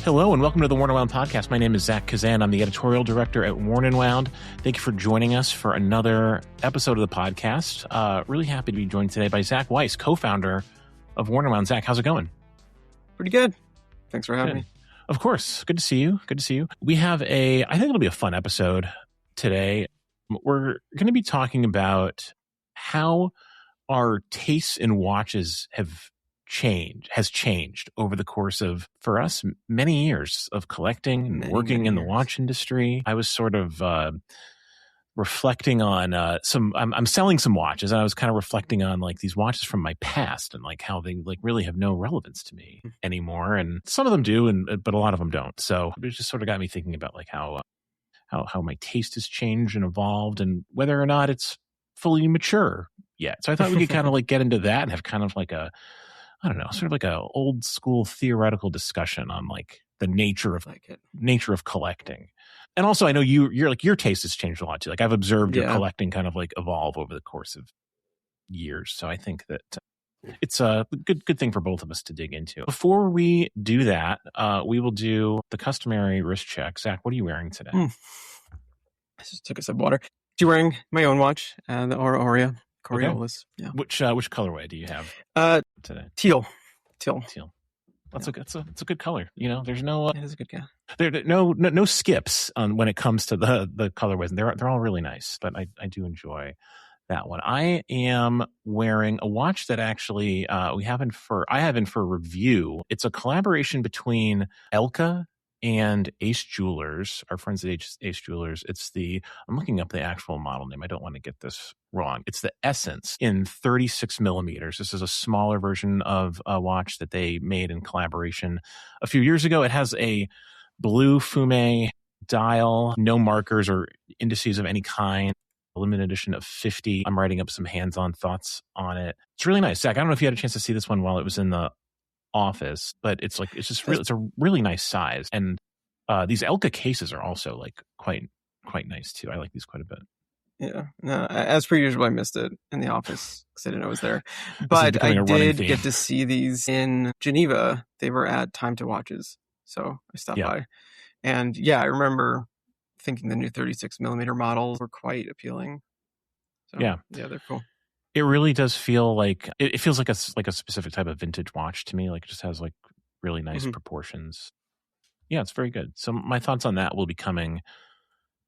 Hello and welcome to the Worn and Wound podcast. My name is Zach Kazan. I'm the editorial director at Worn and Wound. Thank you for joining us for another episode of the podcast. Really happy to be joined today by Zach Weiss, co-founder of Worn and Wound. Zach, how's it going? Pretty good. Thanks for having me. Of course. Good to see you. We have I think it'll be a fun episode today. We're going to be talking about how our tastes in watches has changed over the course of, for us, many years of collecting and working in the watch industry. I was sort of reflecting on I'm selling some watches, and I was kind of reflecting on like these watches from my past and like how they like really have no relevance to me anymore. And some of them do, but a lot of them don't. So it just sort of got me thinking about like how my taste has changed and evolved, and whether or not it's fully mature yet. So I thought we could kind of like get into that and have kind of like sort of like a old school theoretical discussion on like the nature of collecting. And also I know your taste has changed a lot too. Like I've observed your collecting kind of like evolve over the course of years. So I think that it's a good thing for both of us to dig into. Before we do that, we will do the customary wrist check. Zach, what are you wearing today? I just took a sip of water. I'm wearing my own watch, the Aura Coriolis. Okay. Yeah. Which colorway do you have today? Teal. That's a good color. You know, there's no it is a good guy. There no skips on when it comes to the colorways. They're all really nice, but I do enjoy that one. I am wearing a watch that actually I have in for review. It's a collaboration between Elka and Ace Jewelers, our friends at Ace Jewelers. I'm looking up the actual model name. I don't want to get this wrong. It's the Essence in 36 millimeters. This is a smaller version of a watch that they made in collaboration a few years ago. It has a blue fume dial, no markers or indices of any kind. A limited edition of 50. I'm writing up some hands-on thoughts on it. It's really nice. Zach, I don't know if you had a chance to see this one while it was in the office, but it's a really nice size. And these Elka cases are also like quite nice too. I like these quite a bit. Yeah. No, as per usual, I missed it in the office because I didn't know it was there. But I did get to see these in Geneva. They were at Time to Watches. So I stopped by. And I remember thinking the new 36 millimeter models were quite appealing. So, yeah, they're cool. It really does feel like it feels like a specific type of vintage watch to me. Like it just has like really nice proportions. Yeah, it's very good. So my thoughts on that will be coming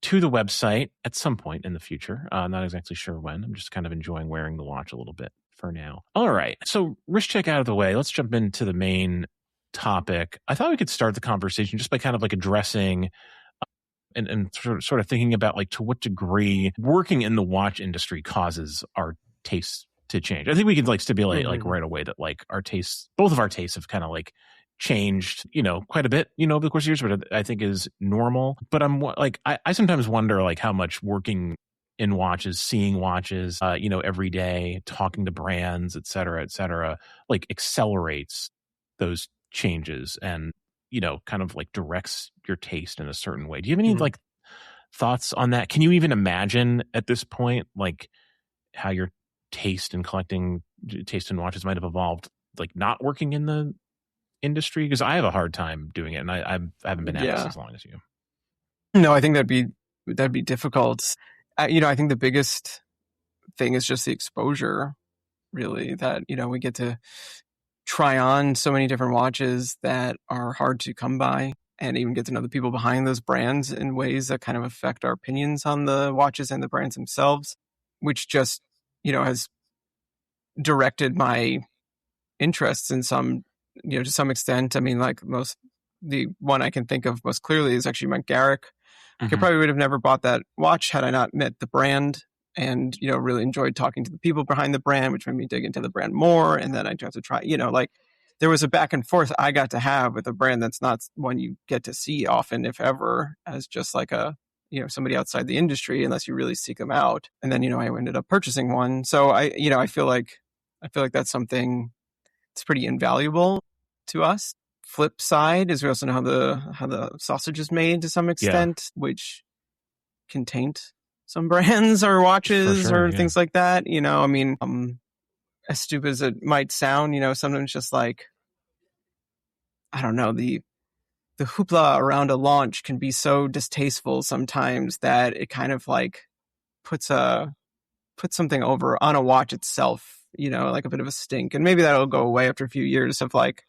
to the website at some point in the future. Not exactly sure when. I'm just kind of enjoying wearing the watch a little bit for now. All right. So wrist check out of the way. Let's jump into the main topic. I thought we could start the conversation just by kind of like addressing and sort of thinking about like to what degree working in the watch industry causes our tastes to change. I think we could like stipulate like right away that like both of our tastes have kind of like changed, quite a bit, over the course of years, but I think is normal. But I'm like, I sometimes wonder like how much working in watches, seeing watches, every day, talking to brands, et cetera, like accelerates those changes and, kind of like directs your taste in a certain way. Do you have any like thoughts on that? Can you even imagine at this point, like how your taste in watches might have evolved, like not working in the industry? Because I have a hard time doing it, and I haven't been at this as long as you. No, I think that'd be difficult. I think the biggest thing is just the exposure, really, that we get to try on so many different watches that are hard to come by, and even get to know the people behind those brands in ways that kind of affect our opinions on the watches and the brands themselves, which just has directed my interests in some, to some extent. I mean, like the one I can think of most clearly is actually my Garrick. I probably would have never bought that watch had I not met the brand and, really enjoyed talking to the people behind the brand, which made me dig into the brand more. And then I got to try, like there was a back and forth I got to have with a brand that's not one you get to see often, if ever, as just like somebody outside the industry, unless you really seek them out. And then, I ended up purchasing one. So I feel like that's something that's pretty invaluable to us. Flip side is we also know how the sausage is made to some extent, which can taint some brands or watches things like that. I mean, as stupid as it might sound, sometimes just like, I don't know, the the hoopla around a launch can be so distasteful sometimes that it kind of like puts something over on a watch itself, like a bit of a stink. And maybe that'll go away after a few years of like,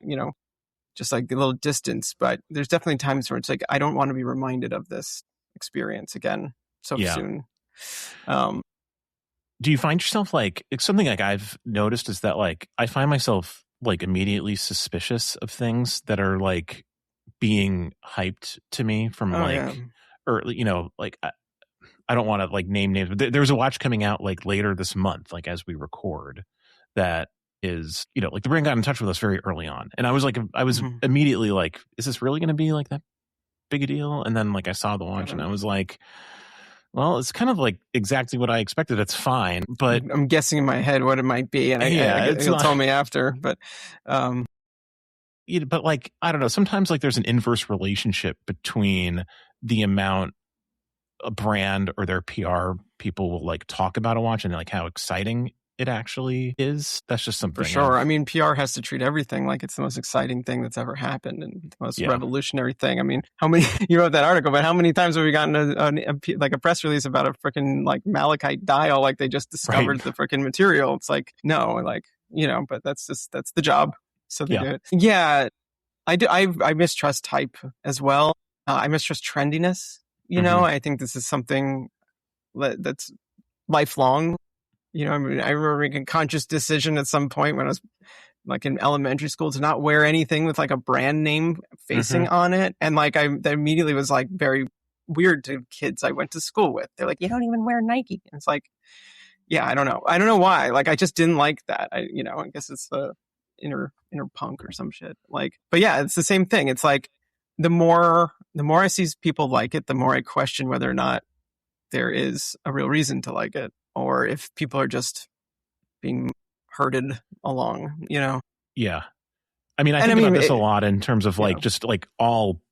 just like a little distance. But there's definitely times where it's like, I don't want to be reminded of this experience again so soon. Do you find yourself like, it's something like I've noticed is that like, I find myself like or things that are like being hyped to me from or, like, I don't want to like name names, but there's a watch coming out like later this month, like as we record, that is, like the brand got in touch with us very early on. And I was immediately like, is this really going to be like that big a deal? And then like I saw the watch and I was like, well, it's kind of like exactly what I expected. It's fine, but I'm guessing in my head what it might be, and you'll tell me after. But, but like I don't know. Sometimes like there's an inverse relationship between the amount a brand or their PR people will like talk about a watch and like how exciting it actually is. That's just something. For sure. I mean, PR has to treat everything like it's the most exciting thing that's ever happened and the most revolutionary thing. I mean, how many, you wrote that article, but how many times have we gotten a press release about a freaking like malachite dial, like they just discovered the freaking material? It's like, no, like, but that's the job. So they do it. Yeah. I mistrust hype as well. I mistrust trendiness. I think this is something that's lifelong. I remember making a conscious decision at some point when I was like in elementary school to not wear anything with like a brand name facing on it. And like that immediately was like very weird to kids I went to school with. They're like, you don't even wear Nike. And it's like, yeah, I don't know why. Like I just didn't like that. I guess it's the inner punk or some shit. Like, but yeah, it's the same thing. It's like the more I see people like it, the more I question whether or not there is a real reason to like it, or if people are just being herded along, Yeah. I mean, I think about this a lot in terms of like, just like all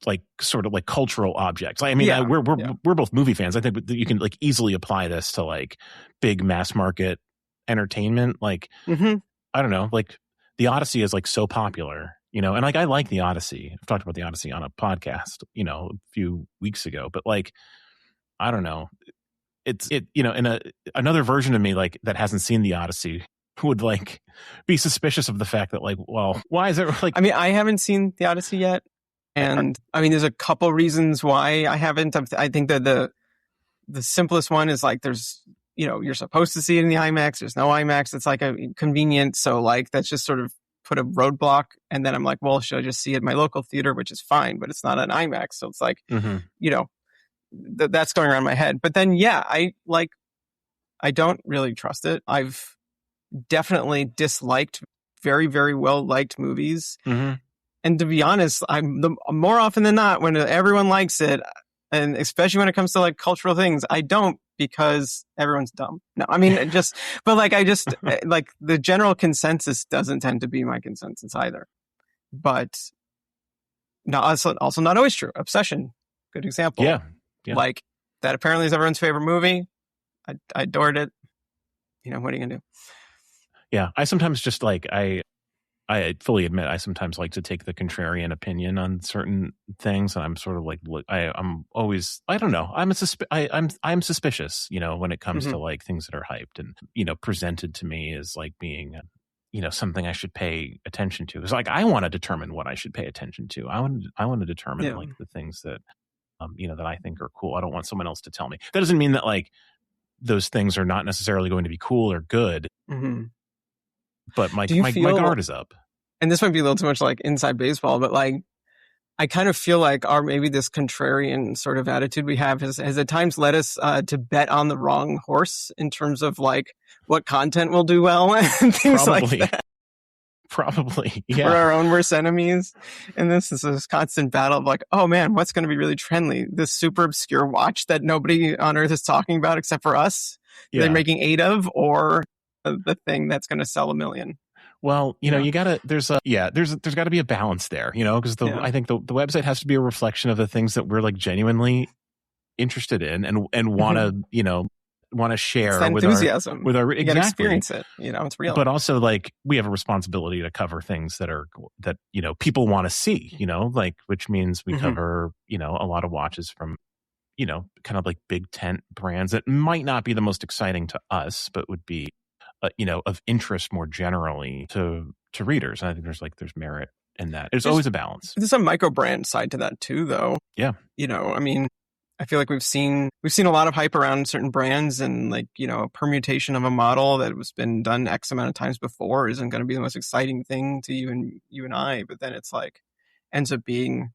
like sort of like cultural objects. I mean, we're both movie fans. I think you can like easily apply this to like big mass market entertainment. Like, I don't know, like the Odyssey is like so popular, and like, I like the Odyssey. I've talked about the Odyssey on a podcast, a few weeks ago, but like, I don't know. In another version of me like that hasn't seen the Odyssey would like be suspicious of the fact that like, well, why is it like? I mean, I haven't seen the Odyssey yet, and I mean, there's a couple reasons why I haven't. I think that the simplest one is like there's you're supposed to see it in the IMAX. There's no IMAX. It's like a convenient, so like that's just sort of put a roadblock. And then I'm like, well, should I just see it in my local theater, which is fine, but it's not an IMAX, so it's like that's going around my head. But then, I don't really trust it. I've definitely disliked very, very well liked movies. And to be honest, more often than not, when everyone likes it, and especially when it comes to like cultural things, I don't, because everyone's dumb. No, I mean, like the general consensus doesn't tend to be my consensus either. But also not always true. Obsession, good example. Yeah. Like that apparently is everyone's favorite movie. I adored it. What are you gonna do? Yeah, I sometimes just like I fully admit I sometimes like to take the contrarian opinion on certain things, and I'm sort of like I'm always, I don't know, I'm suspicious, when it comes to like things that are hyped and presented to me as like being something I should pay attention to. It's like I want to determine what I should pay attention to. I want to determine like the things that that I think are cool. I don't want someone else to tell me. That doesn't mean that like those things are not necessarily going to be cool or good. But my guard is up. And this might be a little too much like inside baseball, but like I kind of feel like maybe this contrarian sort of attitude we have has at times led us to bet on the wrong horse in terms of like what content will do well and things like that. Probably, yeah. For our own worst enemies. And this is this constant battle of like, oh man, what's going to be really trendy? This super obscure watch that nobody on earth is talking about except for us. They're making 8 of, or the thing that's going to sell 1 million. Well, you gotta, there's gotta be a balance there, because I think the website has to be a reflection of the things that we're like genuinely interested in and want to, want to share that with enthusiasm. our you gotta experience it. It's real. But also, like, we have a responsibility to cover things that people want to see. Like, which means we cover a lot of watches from kind of like big tent brands that might not be the most exciting to us, but would be of interest more generally to readers. And I think there's merit in that. There's always a balance. There's a micro brand side to that too, though. Yeah. I feel like we've seen a lot of hype around certain brands, and like, a permutation of a model that was been done X amount of times before isn't going to be the most exciting thing to you and I, but then it's like ends up being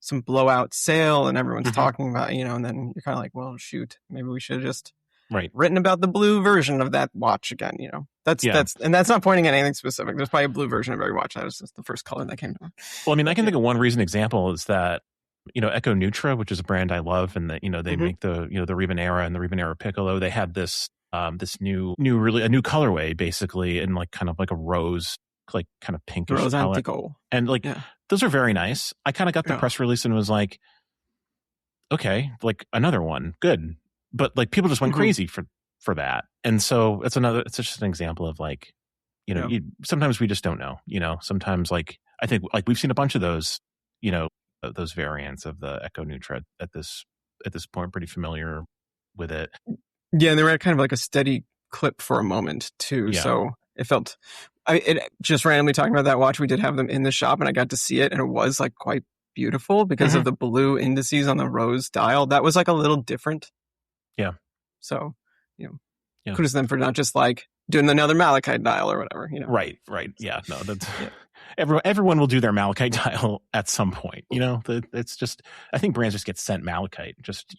some blowout sale and everyone's talking about, and then you're kind of like, well, shoot, maybe we should have just written about the blue version of that watch again. That's not pointing at anything specific. There's probably a blue version of every watch. That was just the first color that came to mind. Well, I can think of one recent example is that Echo Nutra, which is a brand I love, and that they make the the Rivenera and the Rivenera Piccolo. They had this new colorway, basically, in like kind of like a rose, like kind of pinkish rose color. Antico. And like those are very nice. I kind of got the press release and was like, okay, like another one, good. But like people just went crazy for that. And so it's just an example of like, sometimes we just don't know. Sometimes like I think like we've seen a bunch of those, those variants of the Echo Nutra at this point, pretty familiar with it. Yeah, and they were at kind of like a steady clip for a moment too. Yeah. So it felt, just randomly talking about that watch, we did have them in the shop and I got to see it, and it was like quite beautiful because of the blue indices on the rose dial. That was like a little different. Yeah. So, kudos to them for not just like doing another malachite dial or whatever, Right. Yeah. No, that's everyone will do their malachite dial at some point. It's just, I think brands just get sent malachite just,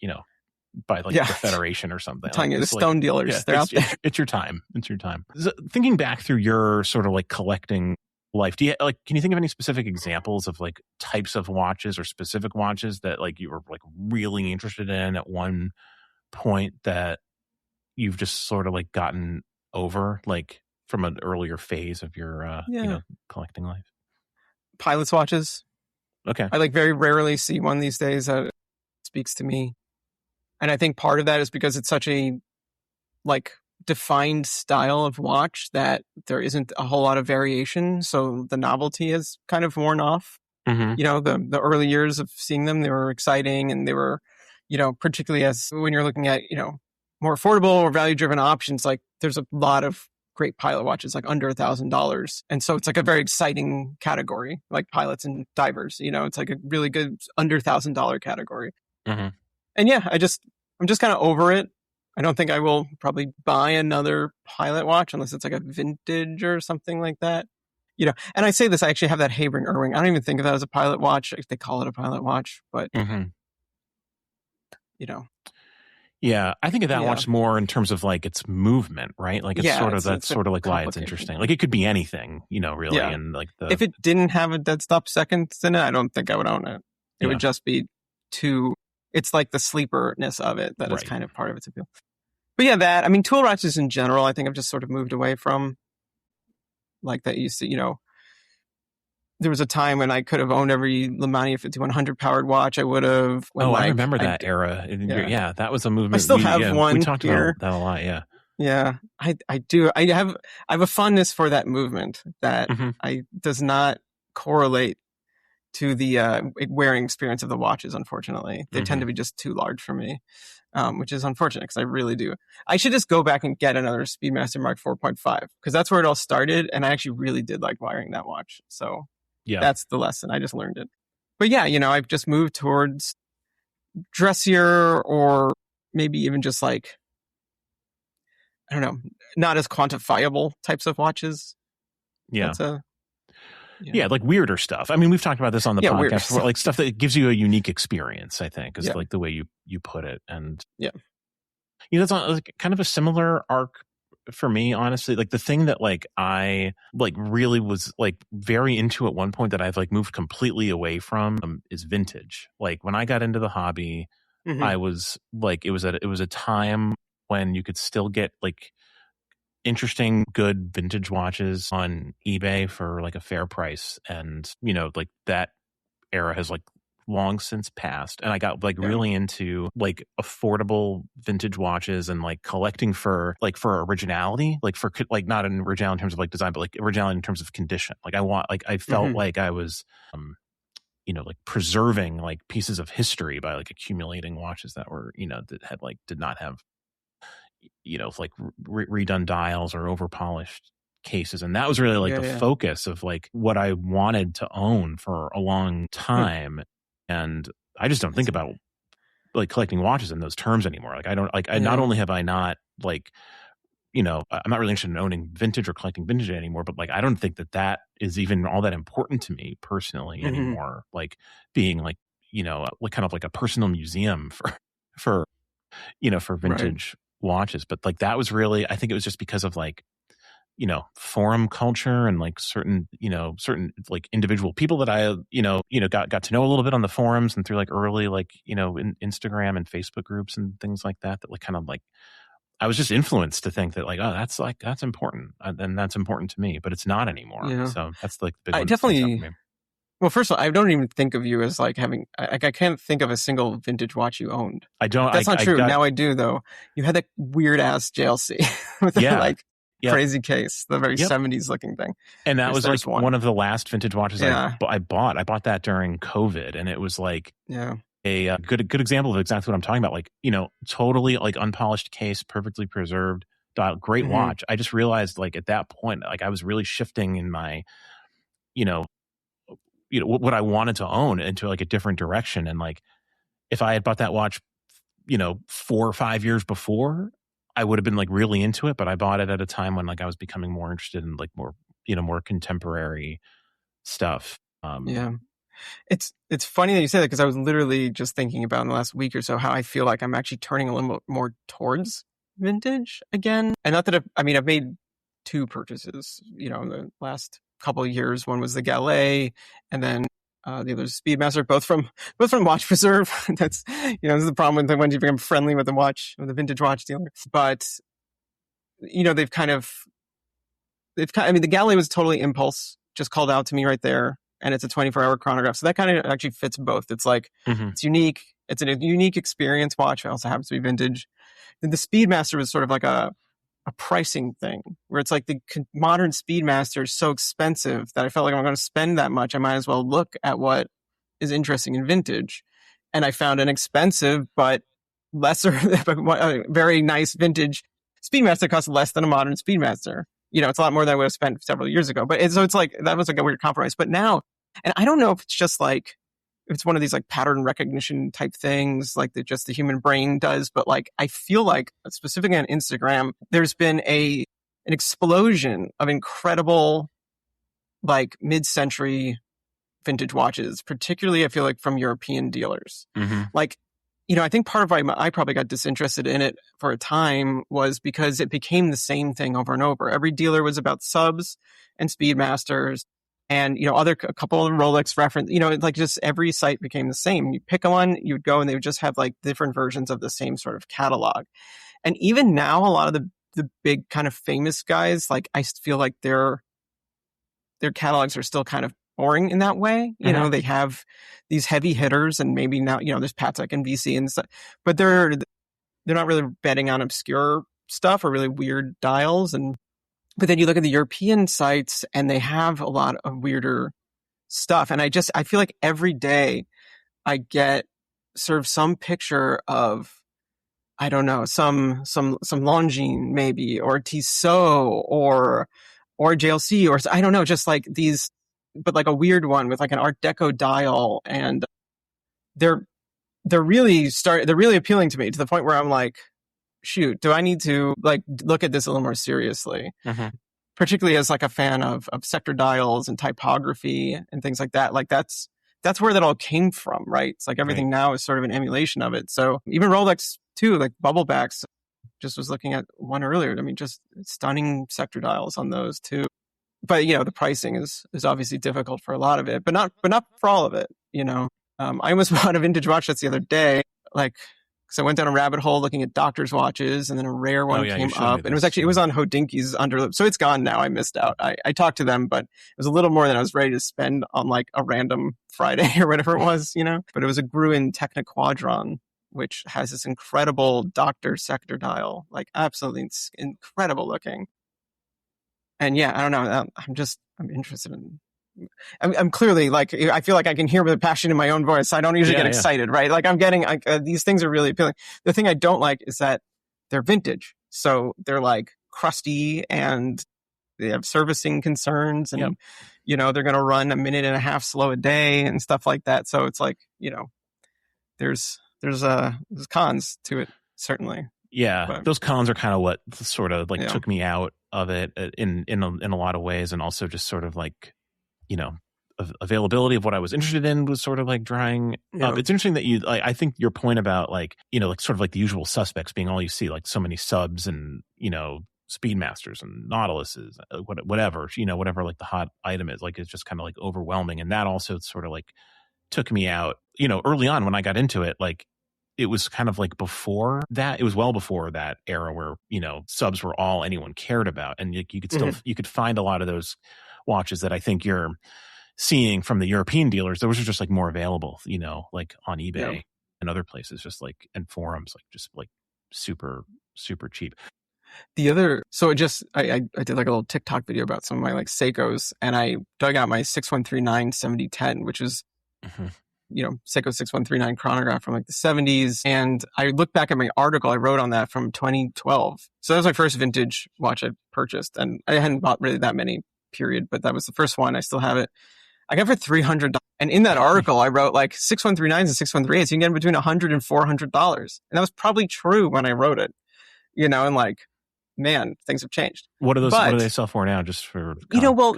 by like the Federation or something. Telling you, the stone dealers, they're out there. It's your time. It's your time. So, thinking back through your sort of like collecting life, can you think of any specific examples of like types of watches or specific watches that like you were like really interested in at one point that you've just sort of like gotten over, like from an earlier phase of your collecting life? Pilot's watches. Okay. I like very rarely see one these days that speaks to me. And I think part of that is because it's such a like defined style of watch that there isn't a whole lot of variation. So the novelty has kind of worn off. The early years of seeing them, they were exciting, and they were, particularly as when you're looking at, more affordable or value driven options, like there's a lot of great pilot watches, like under $1,000. And so it's like a very exciting category, like pilots and divers, it's like a really good under $1,000 category. And yeah, I'm just kind of over it. I don't think I will probably buy another pilot watch unless it's like a vintage or something like that. And I say this, I actually have that Habring Irving. I don't even think of that as a pilot watch. They call it a pilot watch, but Yeah, I think of that watch more in terms of like its movement, right? Like it's sort of like why it's interesting. Like it could be anything, really. Yeah. And like if it didn't have a dead stop seconds in it, I don't think I would own it. It would just be it's like the sleeperness of it that is kind of part of its appeal. But yeah, tool watches in general, I think I've just sort of moved away from. Like that used to, there was a time when I could have owned every Lemania 5100 powered watch. I would have. I remember that era. Yeah, that was a movement. I still have one. We talked about that a lot. Yeah. Yeah, I do. I have a fondness for that movement that does not correlate to the wearing experience of the watches. Unfortunately, they tend to be just too large for me, which is unfortunate because I really do. I should just go back and get another Speedmaster Mark 4.5 because that's where it all started, and I actually really did like wearing that watch. So that's the lesson. I just learned it. But yeah, I've just moved towards dressier or maybe even just like, I don't know, not as quantifiable types of watches. Yeah. Like weirder stuff. We've talked about this on the podcast before, like stuff that gives you a unique experience, I think, is like the way you put it. And that's like kind of a similar arc for me, honestly. Like the thing that like I like really was like very into at one point that I've like moved completely away from is vintage. Like when I got into the hobby, I was like, it was a time when you could still get like interesting, good vintage watches on eBay for like a fair price. And, like that era has like long since passed, and I got like Yeah. really into like affordable vintage watches and like collecting for originality, like for like not an originality in terms of like design, but like originality in terms of condition. Like I felt like I was like preserving like pieces of history by like accumulating watches that were, that had like did not have, like redone dials or over polished cases. And that was really like the focus of like what I wanted to own for a long time. And I just don't think about like collecting watches in those terms anymore. Like I don't like, not only have I not like, I'm not really interested in owning vintage or collecting vintage anymore, but like, I don't think that is even all that important to me personally anymore. Like being like, like kind of like a personal museum for vintage watches. But like, that was really, I think it was just because of like, forum culture and like certain like individual people that I, got to know a little bit on the forums and through like early, like, in Instagram and Facebook groups and things like that like kind of like, I was just influenced to think that like, oh, that's important. And that's important to me, but it's not anymore. Yeah. So that's like the big one. I definitely, well, first of all, I don't even think of you as like having, I can't think of a single vintage watch you owned. I don't. That's not true. Now I do though. You had that weird ass JLC with that like crazy case, the very 70s looking thing. And that was like one of the last vintage watches I bought. I bought that during COVID, and it was like a good example of exactly what I'm talking about. Like, totally like unpolished case, perfectly preserved dial, great watch. I just realized like at that point, like I was really shifting in my, what I wanted to own into like a different direction. And like, if I had bought that watch, 4 or 5 years before, I would have been like really into it, but I bought it at a time when like I was becoming more interested in like more, more contemporary stuff. It's funny that you say that, because I was literally just thinking about in the last week or so how I feel like I'm actually turning a little bit more towards vintage again. And not that I've made 2 purchases, in the last couple of years. One was the Gallet, and then the other is Speedmaster, both from Watch Preserve. That's, this is the problem when you become friendly with the vintage watch dealer. But, the Gallet was totally impulse, just called out to me right there. And it's a 24-hour chronograph. So that kind of actually fits both. It's like, it's unique. It's a unique experience watch. It also happens to be vintage. Then the Speedmaster was sort of like a pricing thing, where it's like the modern Speedmaster is so expensive that I felt like I'm going to spend that much, I might as well look at what is interesting in vintage. And I found an expensive but lesser, very nice vintage Speedmaster that costs less than a modern Speedmaster. It's a lot more than I would have spent several years ago. But so it's like, that was like a weird compromise. But now, and I don't know if it's just like, if it's one of these like pattern recognition type things, like that just the human brain does. But like, I feel like specifically on Instagram, there's been an explosion of incredible, like mid-century vintage watches, particularly I feel like from European dealers. Like, I think part of why I probably got disinterested in it for a time was because it became the same thing over and over. Every dealer was about subs and Speedmasters and, a couple of Rolex reference, like just every site became the same. You pick one, you would go and they would just have like different versions of the same sort of catalog. And even now, a lot of the big kind of famous guys, like I feel like their catalogs are still kind of boring in that way. They have these heavy hitters, and maybe now, there's Patek and VC and stuff, but they're not really betting on obscure stuff or really weird dials. But then you look at the European sites and they have a lot of weirder stuff. And I feel like every day I get sort of some picture of, I don't know, some Longines maybe, or Tissot or JLC, or I don't know, just like these, but like a weird one with like an Art Deco dial. And they're really appealing to me, to the point where I'm like, shoot, do I need to like look at this a little more seriously? Particularly as like a fan of sector dials and typography and things like that. Like that's where that all came from, right? It's like everything now is sort of an emulation of it. So even Rolex too, like bubblebacks, just was looking at one earlier. Just stunning sector dials on those too. But the pricing is obviously difficult for a lot of it, but not for all of it. I almost bought a vintage watch that's the other day, like because I went down a rabbit hole looking at doctor's watches, and then a rare one came up, and it was on Hodinkie's underlip, so it's gone now. I missed out. I talked to them, but it was a little more than I was ready to spend on like a random Friday or whatever it was, But it was a Gruen Techniquadron, which has this incredible doctor sector dial, like absolutely incredible looking. And yeah, I don't know. I'm interested in. I'm clearly like, I feel like I can hear the passion in my own voice. I don't usually get excited, right? Like I'm getting, these things are really appealing. The thing I don't like is that they're vintage. So they're like crusty and they have servicing concerns and, they're going to run a minute and a half slow a day and stuff like that. So it's like, there's cons to it, certainly. Yeah. But those cons are kind of what sort of like took me out of it in a lot of ways. And also just sort of like, availability of what I was interested in was sort of like drying up. It's interesting that I think your point about like, like sort of like the usual suspects being all you see, like so many subs and, Speedmasters and Nautiluses, whatever, whatever like the hot item is, like it's just kind of like overwhelming. And that also sort of like took me out, early on when I got into it, like it was kind of like before that, it was well before that era where, subs were all anyone cared about. And you could still, you could find a lot of those watches that I think you're seeing from the European dealers. Those are just like more available, like on eBay and other places, just like, and forums, like just like super, super cheap. The other, so I did like a little TikTok video about some of my like Seikos, and I dug out my 6139 7010, which is, Seiko 6139 chronograph from like the 70s. And I looked back at my article I wrote on that from 2012. So that was my first vintage watch I purchased. And I hadn't bought really that many, period, but that was the first one. I still have it. I got it for $300. And in that article, I wrote like 6139s and 6138s. You can get them between $100 and $400. And that was probably true when I wrote it, and like, man, things have changed. What do they sell for now? Just for,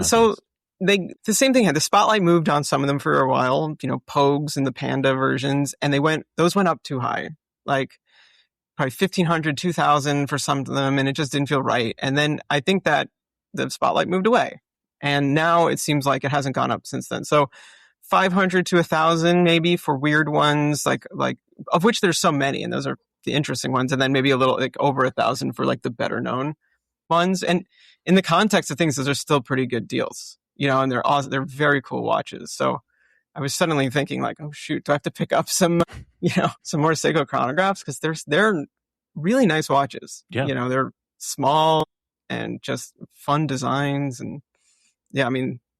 so the same thing had the spotlight moved on some of them for a while, Pogues and the Panda versions. And those went up too high, like probably 1,500, 2,000 for some of them. And it just didn't feel right. And then I think that the spotlight moved away. And now it seems like it hasn't gone up since then. So 500 to 1,000 maybe for weird ones, like of which there's so many, and those are the interesting ones. And then maybe a little like over 1,000 for like the better known ones. And in the context of things, those are still pretty good deals, and they're very cool watches. So I was suddenly thinking like, oh shoot, do I have to pick up some, some more Seiko chronographs? Because they're really nice watches. Yeah. They're small and just fun designs, and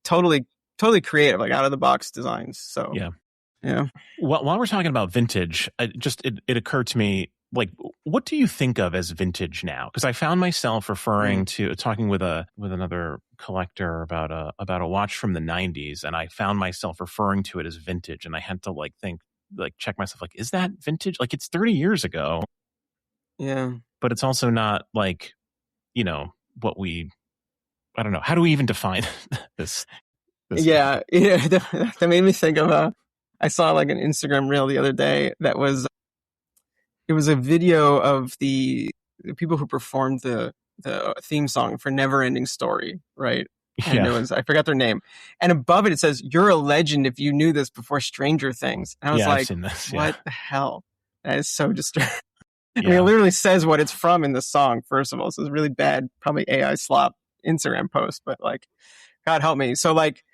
totally creative, like out of the box designs. So yeah. Well, while we're talking about vintage, it occurred to me, like, what do you think of as vintage now? Because I found myself referring to talking with another collector about a watch from the 90s, and I found myself referring to it as vintage, and I had to check myself, like, is that vintage? Like, it's 30 years ago. Yeah. But it's also not like, I don't know. How do we even define this? Yeah. That made me think of I saw like an Instagram reel the other day that was, it was a video of the people who performed the theme song for Never Ending Story, right? And it was, I forgot their name. And above it, it says, "You're a legend if you knew this before Stranger Things." And I was like, what the hell? That is so disturbing. I mean, it literally says what it's from in the song, first of all. So it's really bad, probably AI slop Instagram post, but like, God help me. So like,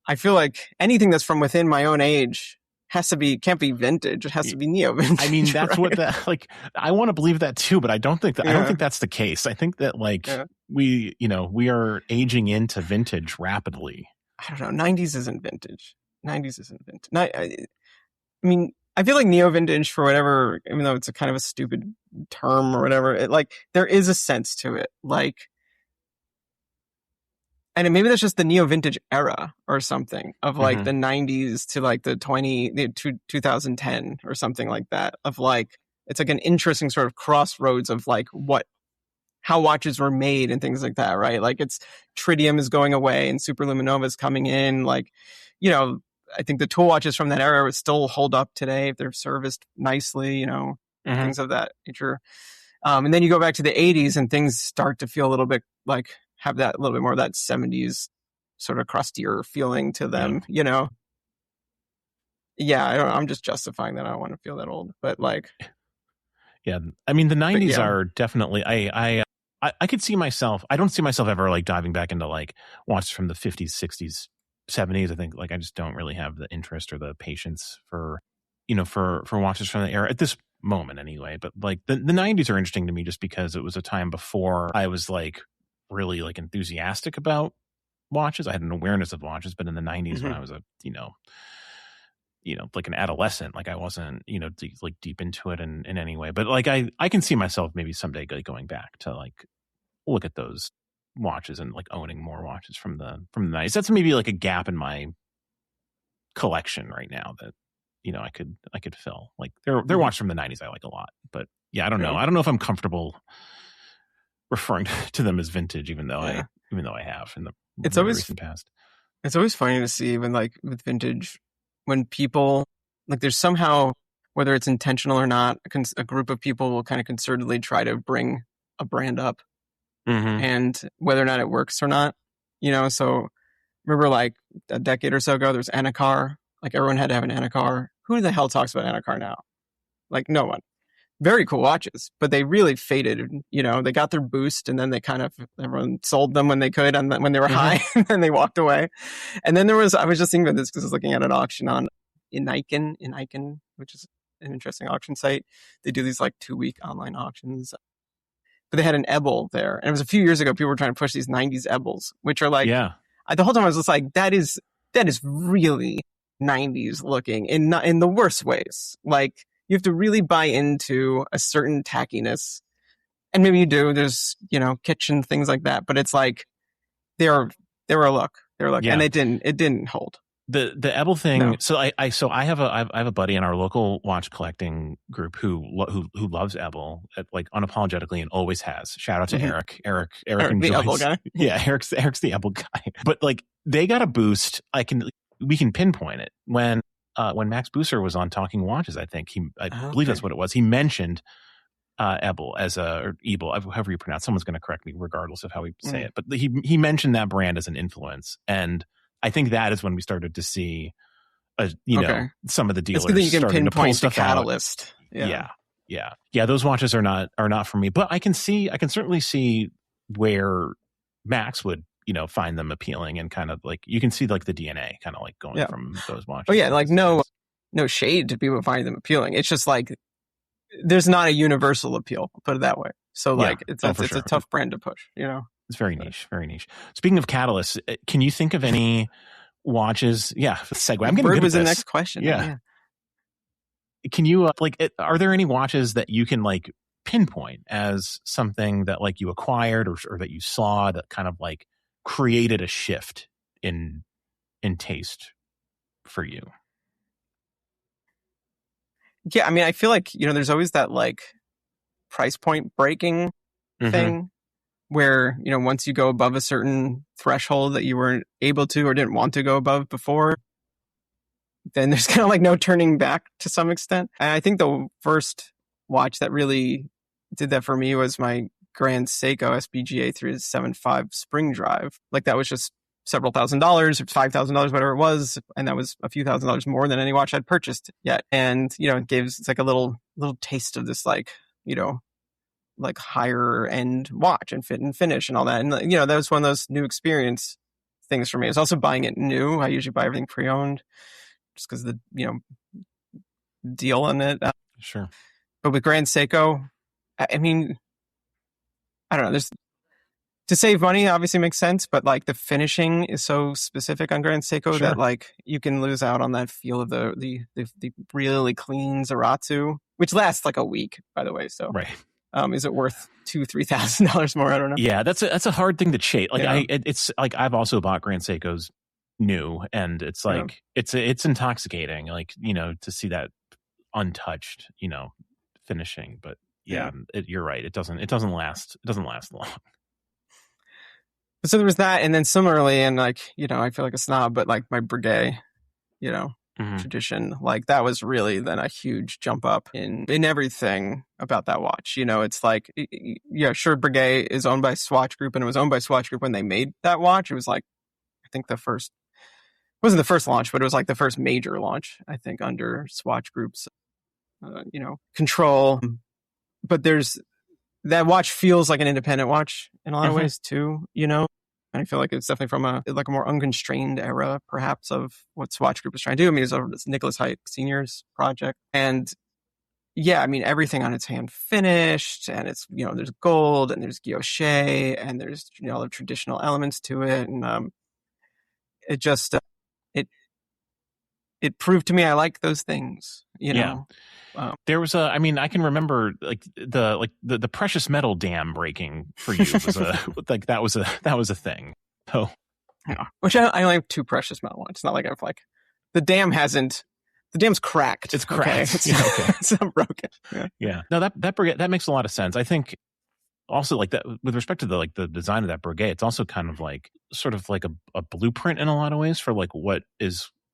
I feel like anything that's from within my own age can't be vintage. It has to be neo-vintage. I mean, that's right? I want to believe that too, but I don't think that's the case. I think that we are aging into vintage rapidly. I don't know. 90s isn't vintage. I mean, I feel like neo-vintage, for whatever, even though it's a kind of a stupid term or whatever, there is a sense to it. Like, and maybe that's just the neo-vintage era or something of like the 90s to like the 2010 or something like that, of like, it's like an interesting sort of crossroads of like how watches were made and things like that, right? Like tritium is going away and superluminova is coming in. Like, I think the tool watches from that era would still hold up today if they're serviced nicely, things of that nature. And then you go back to the 80s and things start to feel a little bit like, have that a little bit more of that 70s sort of crustier feeling to them, Yeah, I'm just justifying that. I don't want to feel that old, but like, yeah, I mean, the 90s yeah. are definitely, I could see myself, I don't see myself ever like diving back into like watches from the 50s, 60s, 70s. I think like I just don't really have the interest or the patience for, for watches from the era at this moment anyway. But like the 90s are interesting to me just because it was a time before I was like really like enthusiastic about watches. I had an awareness of watches, but in the 90s when I was a, like an adolescent, like I wasn't, like deep into it in any way. But like I can see myself maybe someday going back to like look at those watches and like owning more watches from the 90s. That's maybe like a gap in my collection right now that I could fill. Like they're watches from the 90s I like a lot. But yeah, I don't know. I don't know if I'm comfortable referring to them as vintage, even though I have in the recent past. It's always funny to see when like with vintage, when people like there's somehow, whether it's intentional or not, a group of people will kind of concertedly try to bring a brand up, and whether or not it works or not, So remember, like a decade or so ago, there was Anacar. Like everyone had to have an Anacar. Who the hell talks about Anacar now? Like no one. Very cool watches, but they really faded. They got their boost, and then everyone sold them when they could, and when they were high, and then they walked away. And then I was just thinking about this because I was looking at an auction on Icon, which is an interesting auction site. They do these like 2-week online auctions, but they had an Ebel there, and it was a few years ago. People were trying to push these '90s Ebels, which are like, the whole time I was just like, that is really '90s looking in the worst ways, like. You have to really buy into a certain tackiness. And maybe you do. There's, kitchen, things like that. But it's like, they were a look. Yeah. And it didn't hold. The Ebel thing. No. So I have a buddy in our local watch collecting group who loves Ebel, like unapologetically, and always has. Shout out to Eric. Eric enjoys the Ebel guy. Yeah, Eric's the Ebel guy. But like they got a boost. We can pinpoint it when Max Busser was on Talking Watches. I think I believe that's what it was. He mentioned Ebel or Ebel, however you pronounce. Someone's going to correct me, regardless of how we say it. But he mentioned that brand as an influence, and I think that is when we started to see, some of the dealers you can starting to pull stuff the catalyst. Out. Yeah. Those watches are not for me, but I can certainly see where Max would find them appealing, and kind of like you can see like the DNA kind of like going from those watches. Oh yeah, like no shade to people finding them appealing. It's just like there's not a universal appeal, put it that way. So like it's a tough brand to push. It's very niche, very niche. Speaking of catalysts, can you think of any watches? Yeah, segue. I'm getting good at this. The next question. Yeah. Can you are there any watches that you can like pinpoint as something that like you acquired or that you saw that kind of like created a shift in taste for you? Yeah, I mean, I feel like there's always that like price point breaking thing where once you go above a certain threshold that you weren't able to or didn't want to go above before, then there's kind of like no turning back to some extent. And I think the first watch that really did that for me was my Grand Seiko SBGA 375 Spring Drive. Like that was just several $1,000s or $5,000, whatever it was, and that was a few $1,000s more than any watch I'd purchased yet. And it's like a little taste of this like like higher end watch and fit and finish and all that. And that was one of those new experience things for me. It was also buying it new. I usually buy everything pre-owned just because of the deal on it. Sure. But with Grand Seiko, I mean, I don't know. To save money obviously makes sense, but like the finishing is so specific on Grand Seiko that like you can lose out on that feel of the really clean Zaratsu, which lasts like a week, by the way. So right. Is it worth $2,000-$3,000 more? I don't know. Yeah, that's a hard thing to chase. Like it's like I've also bought Grand Seikos new, and it's like it's intoxicating. Like to see that untouched, finishing. But you're right. It doesn't last. It doesn't last long. So there was that, and then similarly, and like I feel like a snob, but like my Breguet, tradition, like that was really then a huge jump up in everything about that watch. It's like sure, Breguet is owned by Swatch Group, and it was owned by Swatch Group when they made that watch. It was like I think the first wasn't the first launch, but it was like the first major launch, I think, under Swatch Group's, control. But that watch feels like an independent watch in a lot of ways too, And I feel like it's definitely from a more unconstrained era, perhaps, of what Swatch Group was trying to do. I mean, it's Nicholas Hayek Sr.'s project. And yeah, I mean, everything on it's hand finished, and it's, there's gold and there's guilloche and there's, all the traditional elements to it. And it just, it proved to me I like those things, Yeah. There was I can remember like the precious metal dam breaking for you was like that was a thing. So yeah, which I only have 2 precious metal ones. It's not like I've the dam's cracked. It's cracked. Okay? It's not broken. Yeah. No, that makes a lot of sense. I think also like that with respect to the design of that Breguet, it's also kind of like sort of like a blueprint in a lot of ways for like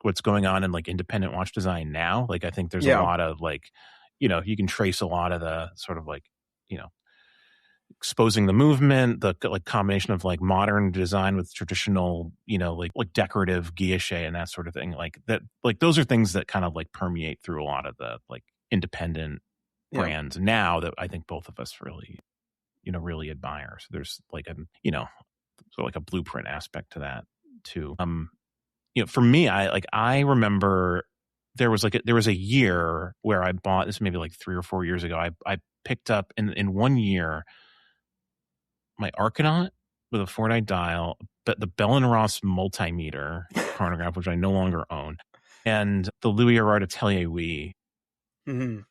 what's going on in like independent watch design now. Like I think there's a lot of like, you can trace a lot of the sort of like, exposing the movement, the like combination of like modern design with traditional, like decorative guilloche and that sort of thing. Like that, like those are things that kind of like permeate through a lot of the like independent brands now that I think both of us really, really admire. So there's like sort of like a blueprint aspect to that too. For me, I remember there was a year where I bought this, maybe like 3 or 4 years ago. I picked up in 1 year my Arcanaut with a Ford dial, but the Bell and Ross multimeter chronograph, which I no longer own, and the Louis Erard Atelier Oui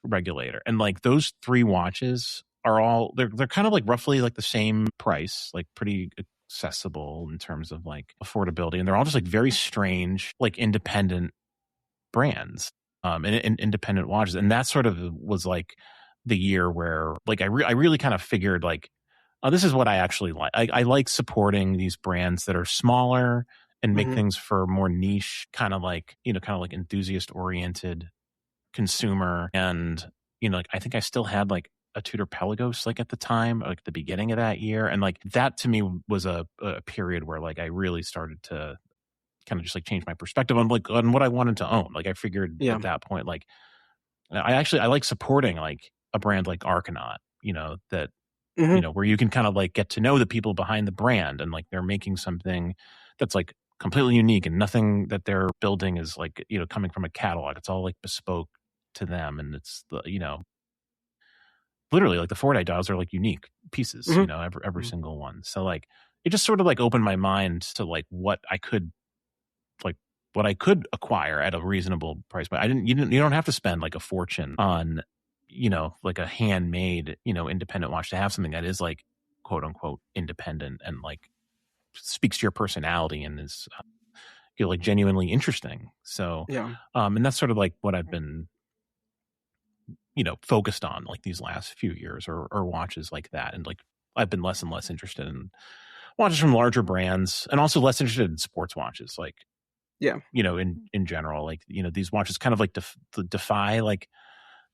regulator. And like those 3 watches are all they're kind of like roughly like the same price, like pretty accessible in terms of like affordability, and they're all just like very strange like independent brands and independent watches. And that sort of was like the year where like I really kind of figured like, oh, this is what I actually like. I like supporting these brands that are smaller and make things for more niche, kind of like enthusiast oriented consumer. And like I think I still had like a Tudor Pelagos like at the time, like the beginning of that year. And like that to me was a period where like I really started to kind of just like change my perspective on what I wanted to own. Like I figured at that point, like I like supporting like a brand like Arcanaut, that, where you can kind of like get to know the people behind the brand, and like they're making something that's like completely unique, and nothing that they're building is like, coming from a catalog. It's all like bespoke to them. And it's literally like the Ford dials are like unique pieces, every single one. So like it just sort of like opened my mind to like what I could acquire at a reasonable price. But you don't have to spend like a fortune on, like a handmade, independent watch to have something that is like quote unquote independent and like speaks to your personality and is like genuinely interesting. So, and that's sort of like what I've been, focused on like these last few years, or watches like that. And like I've been less and less interested in watches from larger brands, and also less interested in sports watches. Like, in general, like, these watches kind of like defy like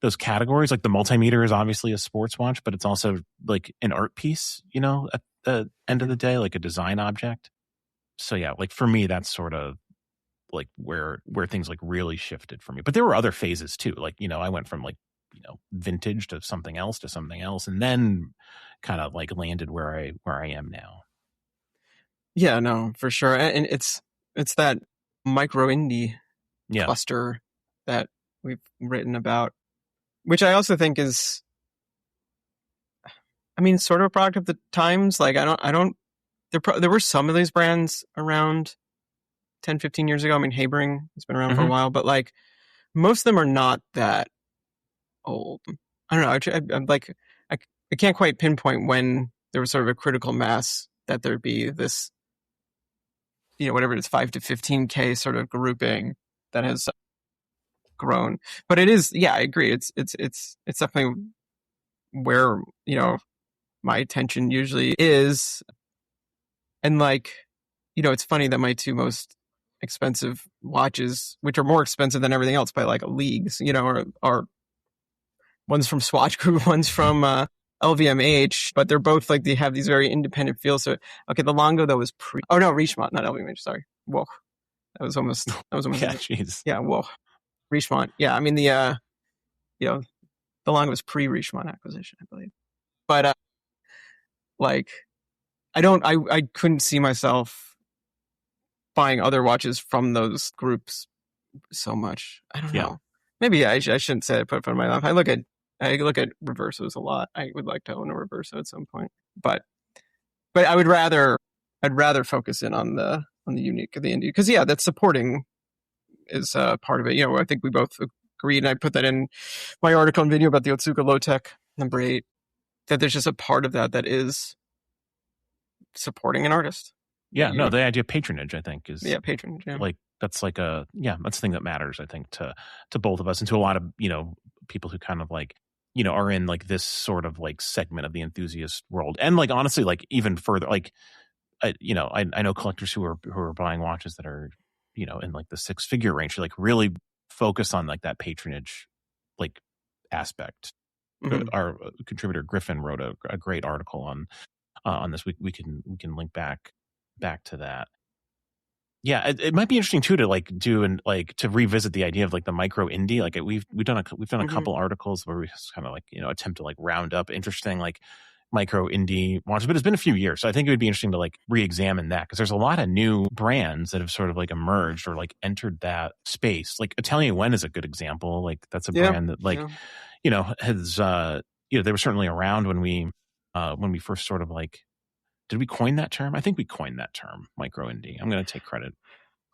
those categories. Like the multimeter is obviously a sports watch, but it's also like an art piece, at the end of the day, like a design object. So yeah, like for me, that's sort of like where things like really shifted for me. But there were other phases too. Like, I went from like, vintage to something else, and then kind of like landed where I am now. Yeah, no, for sure. And it's that micro indie cluster that we've written about, which I also think is, sort of a product of the times. Like there were some of these brands around 10, 15 years ago. Habring has been around for a while, but like most of them are not that old. I don't know. I'm like, I can't quite pinpoint when there was sort of a critical mass that there'd be this, whatever it is, 5 to 15K sort of grouping that has grown. But it is, I agree. It's definitely where, my attention usually is. And like, it's funny that my 2 most expensive watches, which are more expensive than everything else by like leagues, are one's from Swatch Group, one's from LVMH, but they're both like, they have these very independent feels. So, okay, the Longo though was Richemont, not LVMH, sorry. Whoa. That was almost Yeah, jeez. yeah. Well, Richemont. Yeah, I mean the line was pre-Richemont acquisition, I believe. But like, I couldn't see myself buying other watches from those groups so much. I don't know. Maybe I shouldn't say I put it in my life. I look at Reversos a lot. I would like to own a Reverso at some point, but I'd rather focus in on the unique, the indie, because that's supporting is part of it. I think we both agreed, and I put that in my article and video about the Otsuka Low-Tech number 8, that there's just a part of that is supporting an artist. Yeah, no, the idea of patronage, I think, is patronage. Yeah. Like that's like that's the thing that matters, I think, to both of us and to a lot of people who kind of like are in like this sort of like segment of the enthusiast world, and like honestly, like even further, like I know collectors who are buying watches that are in like the 6-figure range, like really focus on like that patronage like aspect. Mm-hmm. Our contributor Griffin wrote a great article on this. We can link back to that. Yeah, it might be interesting too to like do and like to revisit the idea of like the micro indie. Like we've done a couple articles where we just kind of like attempt to like round up interesting like micro indie watches, but it's been a few years, so I think it would be interesting to like re-examine that, because there's a lot of new brands that have sort of like emerged or like entered that space. Like Atelier Wen is a good example. Like that's a brand that like has they were certainly around when we first sort of like, did we coin that term? I think we coined that term, micro indie. I'm going to take credit.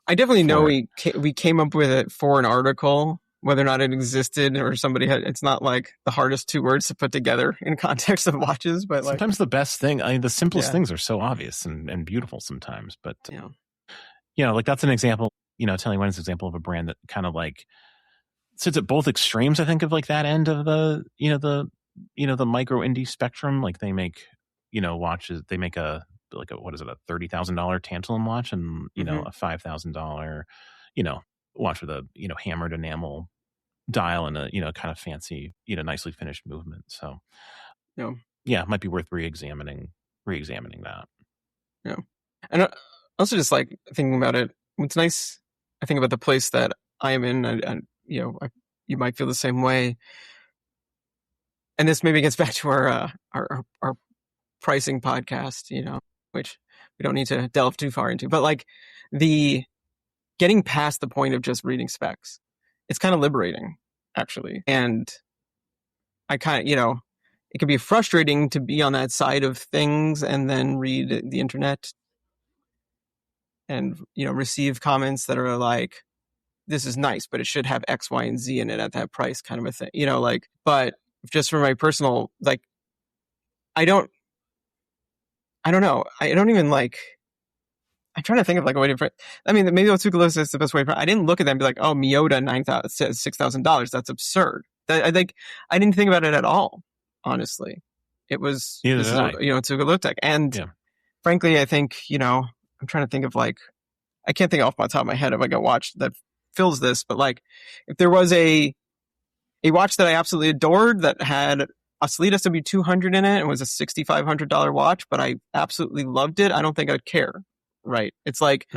I definitely know we came up with it for an article. Whether or not it existed or somebody had, it's not like the hardest 2 words to put together in context of watches. But sometimes like, the best thing, I mean, the simplest things are so obvious and beautiful sometimes. But like that's an example. Atelier Wen is an example of a brand that kind of like sits at both extremes, I think, of like that end of the the micro indie spectrum. Like they make watches. They make a what is it, a $30,000 tantalum watch, and a $5,000 watch with a hammered enamel dial and a kind of fancy nicely finished movement. So it might be worth re-examining that. Yeah, and also just like thinking about it, what's nice, I think, about the place that I am in, and you might feel the same way. And this maybe gets back to our pricing podcast, which we don't need to delve too far into, but like the getting past the point of just reading specs, it's kind of liberating, actually. And I kind of, it can be frustrating to be on that side of things and then read the internet and, receive comments that are like, this is nice, but it should have X, Y, and Z in it at that price, kind of a thing, but just for my personal, like, I don't know. I don't even like, I'm trying to think of like a way to, I mean, maybe Otsuka Low-Tech is the best way. I didn't look at them and be like, oh, Miyota, $6,000. That's absurd. I think I didn't think about it at all, honestly. It was, Otsuka Low-Tech. And frankly, I think, I'm trying to think of like, I can't think off the top of my head of like a watch that fills this, but like if there was a watch that I absolutely adored that had a Sleet SW200 in it and was a $6,500 watch, but I absolutely loved it, I don't think I'd care. Right. It's like,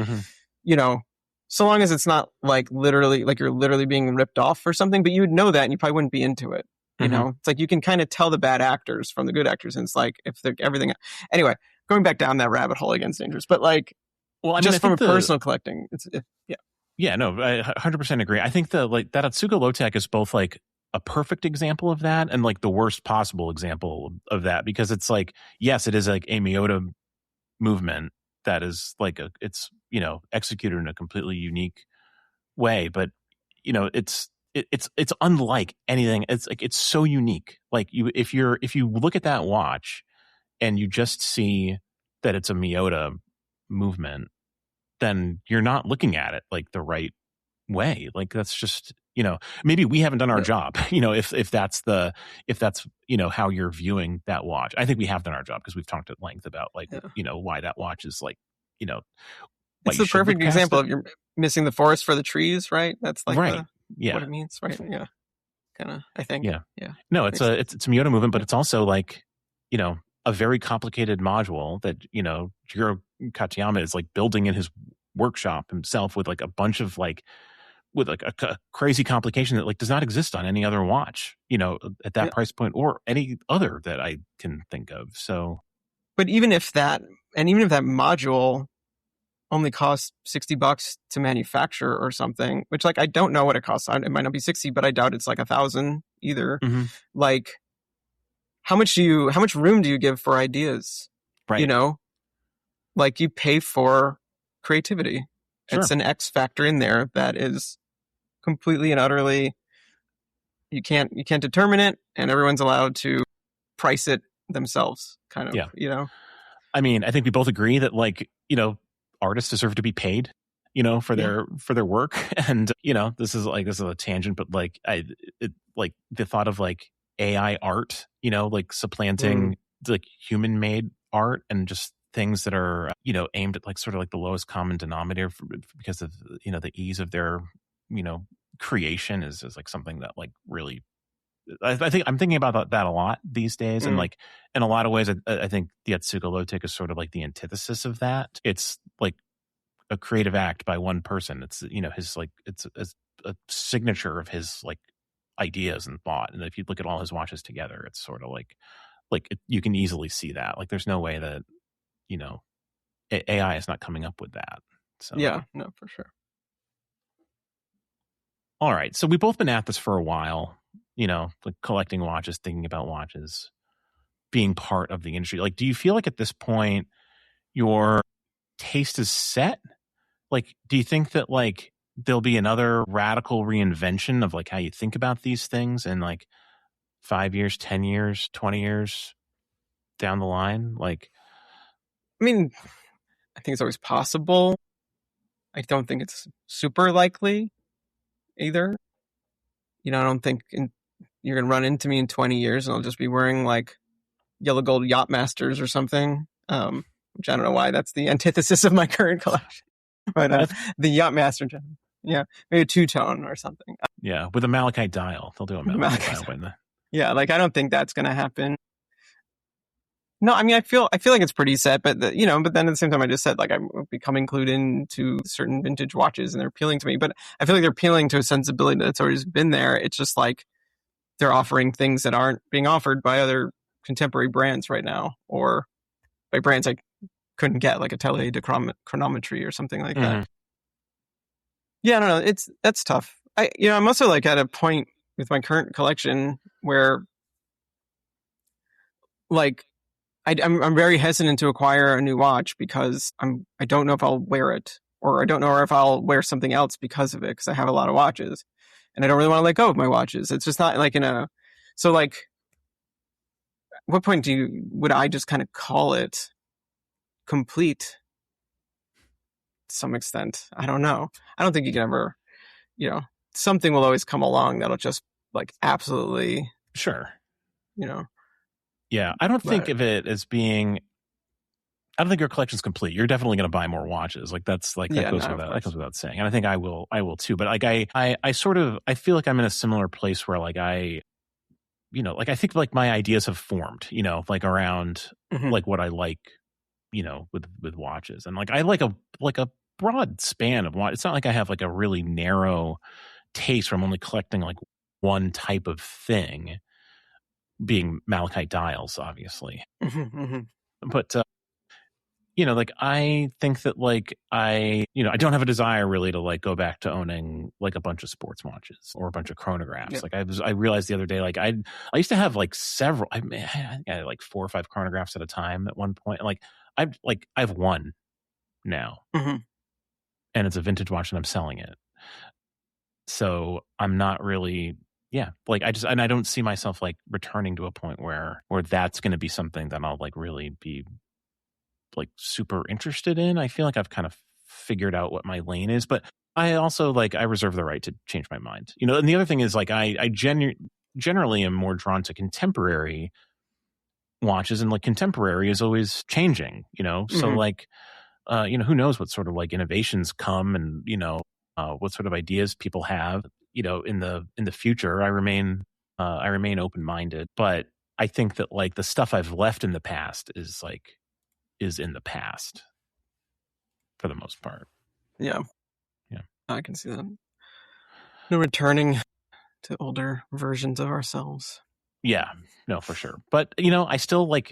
so long as it's not like literally, like you're literally being ripped off or something, but you would know that and you probably wouldn't be into it. It's like you can kind of tell the bad actors from the good actors. And it's like, if they're everything. Anyway, going back down that rabbit hole again is dangerous. But like, well, I mean, just from a personal collecting, Yeah, no, I 100% agree. I think that Otsuka Low-Tech is both like a perfect example of that and like the worst possible example of that, because it's like, yes, it is like a Miyota movement that is like it's executed in a completely unique way, but it's unlike anything. It's like it's so unique. Like if you look at that watch and you just see that it's a Miyota movement, then you're not looking at it like the right way. Like that's just maybe we haven't done our job. If that's how you're viewing that watch. I think we have done our job because we've talked at length about like why that watch is like it's the perfect example of you're missing the forest for the trees, right? That's like what it means, right? Yeah, kind of. I think. Yeah. No, it's a Miyota movement, but it's also like a very complicated module that Jiro Katayama is like building in his workshop himself with like a bunch of like with like a crazy complication that like does not exist on any other watch, at that price point or any other that I can think of. So, but even if that module only costs $60 to manufacture or something, which like I don't know what it costs. It might not be 60, but I doubt it's like 1,000 either. mm-hmm. Like, how much room do you give for ideas? Right. Like you pay for creativity. Sure. It's an X factor in there that is completely and utterly, you can't determine it, and everyone's allowed to price it themselves, kind of. Yeah. I mean, I think we both agree that like, artists deserve to be paid, for their work. And, this is a tangent, but like like the thought of like AI art, like supplanting like human made art and just things that are, aimed at like sort of like the lowest common denominator because of, the ease of their, creation is like something that like really, I think I'm thinking about that a lot these days. And like in a lot of ways, I think the Yetsuga Lotek is sort of like the antithesis of that. It's like a creative act by one person. It's, his like, it's a signature of his like ideas and thought. And if you look at all his watches together, it's sort of like you can easily see that. Like there's no way that, AI is not coming up with that. So yeah, no, for sure. All right. So we've both been at this for a while, like collecting watches, thinking about watches, being part of the industry. Like, do you feel like at this point your taste is set? Like, do you think that like there'll be another radical reinvention of like how you think about these things in like 5 years, 10 years, 20 years down the line? Like, I mean, I think it's always possible. I don't think it's super likely either. I don't think you're going to run into me in 20 years and I'll just be wearing like yellow gold Yacht Masters or something, which I don't know why that's the antithesis of my current collection. But the Yacht Master, yeah, maybe a two-tone or something. Yeah, with a malachite dial. They'll do a malachite dial. Yeah, like I don't think that's going to happen. No, I mean, I feel like it's pretty set, but but then at the same time, I just said like I'm becoming clued into certain vintage watches and they're appealing to me. But I feel like they're appealing to a sensibility that's always been there. It's just like they're offering things that aren't being offered by other contemporary brands right now, or by brands I couldn't get, like a Tele de Chronometry or something like that. Yeah, I don't know. That's tough. I'm also like at a point with my current collection where like I'm very hesitant to acquire a new watch because I don't know if I'll wear it, or I don't know if I'll wear something else because of it, because I have a lot of watches and I don't really want to let go of my watches. It's just not like so like at what point would I just kind of call it complete to some extent? I don't know. I don't think you can ever, something will always come along that'll just like absolutely, sure. Yeah, I don't think of it as being. I don't think your collection's complete. You're definitely going to buy more watches. Like that goes without saying. And I think I will too. But like I sort of feel like I'm in a similar place where like I think like my ideas have formed. Like around like what I like. With watches, and like I like a broad span of watches. It's not like I have like a really narrow taste where I'm only collecting like one type of thing. Being malachite dials, obviously. But, like, I think that, like, I don't have a desire really to, like, go back to owning, like, a bunch of sports watches or a bunch of chronographs. Yeah. Like, I realized the other day, like, I used to have, like, several. I think I had, like, 4 or 5 chronographs at a time at one point. Like, I have one now. And it's a vintage watch and I'm selling it. So I'm not really... Yeah, like I don't see myself like returning to a point where that's going to be something that I'll like really be like super interested in. I feel like I've kind of figured out what my lane is, but I also like I reserve the right to change my mind. And the other thing is like I generally am more drawn to contemporary watches, and like contemporary is always changing. So like who knows what sort of like innovations come, and what sort of ideas people have. In the future, I remain open-minded, but I think that like the stuff I've left in the past is in the past for the most part. Yeah. Yeah. I can see that. No returning to older versions of ourselves. Yeah, no, for sure. But I still love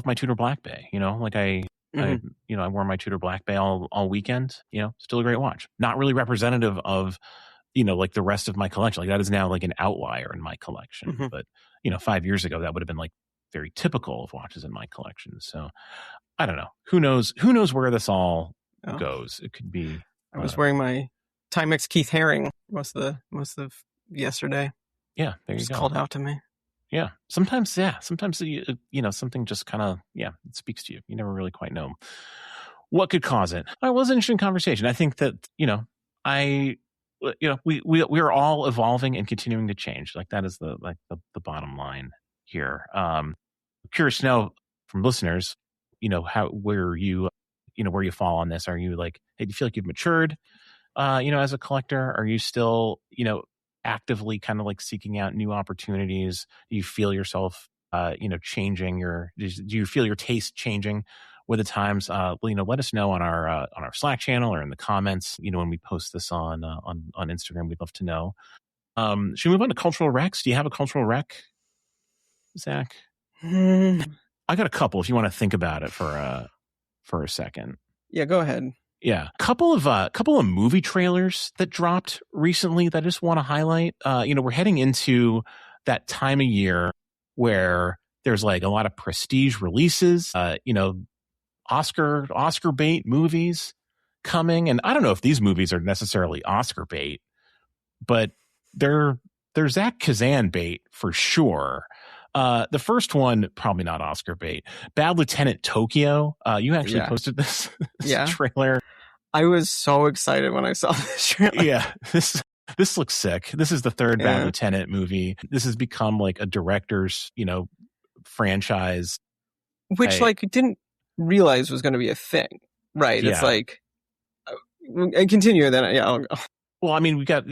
my Tudor Black Bay. I wore my Tudor Black Bay all weekend. Still a great watch. Not really representative of like the rest of my collection. Like that is now like an outlier in my collection. But 5 years ago that would have been like very typical of watches in my collection. So I don't know. Who knows where this all goes? It could be. I was wearing my Timex Keith Haring most of yesterday. Yeah, there you go. Called out to me. Yeah, sometimes something just kind of it speaks to you. You never really quite know what could cause it. It was an interesting conversation. I think that we are all evolving and continuing to change. Like that is the bottom line here. Curious to know from listeners, where you fall on this. Are you like, hey, do you feel like you've matured, as a collector? Are you still, actively kind of like seeking out new opportunities? Do you feel yourself, changing do you feel your taste changing with the times? Let us know on our Slack channel or in the comments, when we post this on Instagram. We'd love to know. Should we move on to cultural recs? Do you have a cultural rec, Zach? I got a couple if you want to think about it for a second. Yeah, go ahead. Yeah, a couple of movie trailers that dropped recently that I just want to highlight. We're heading into that time of year where there's like a lot of prestige releases, Oscar bait movies coming, and I don't know if these movies are necessarily Oscar bait, but they're Zach Kazan bait for sure. The first one, probably not Oscar bait. Bad Lieutenant Tokyo. You actually posted this trailer. I was so excited when I saw this trailer. Yeah, this looks sick. This is the third Bad Lieutenant movie. This has become like a director's, franchise. Which didn't realize was going to be a thing. Right. Yeah. It's like, and continue then. Yeah. I'll go. Well, I mean, we got,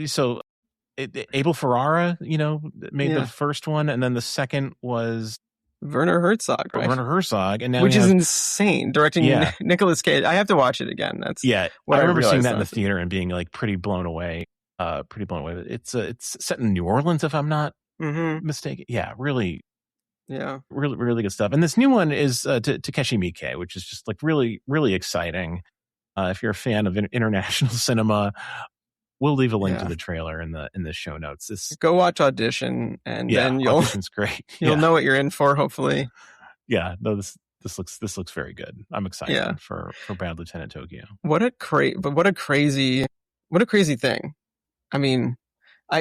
Abel Ferrara, made the first one, and then the second was Werner Herzog, right? Werner Herzog, and now which is insane, directing Nicolas Cage. I have to watch it again. That's I remember seeing that in the theater and being like pretty blown away. It's set in New Orleans, if I'm not mistaken. Yeah, really good stuff. And this new one is Takeshi Miike, which is just like really, really exciting. If you're a fan of international cinema, we'll leave a link to the trailer in the show notes. Go watch Audition, and then Audition's great. You'll know what you're in for, hopefully. Yeah, no, this looks very good. I'm excited for Bad Lieutenant Tokyo. What a crazy thing. I mean,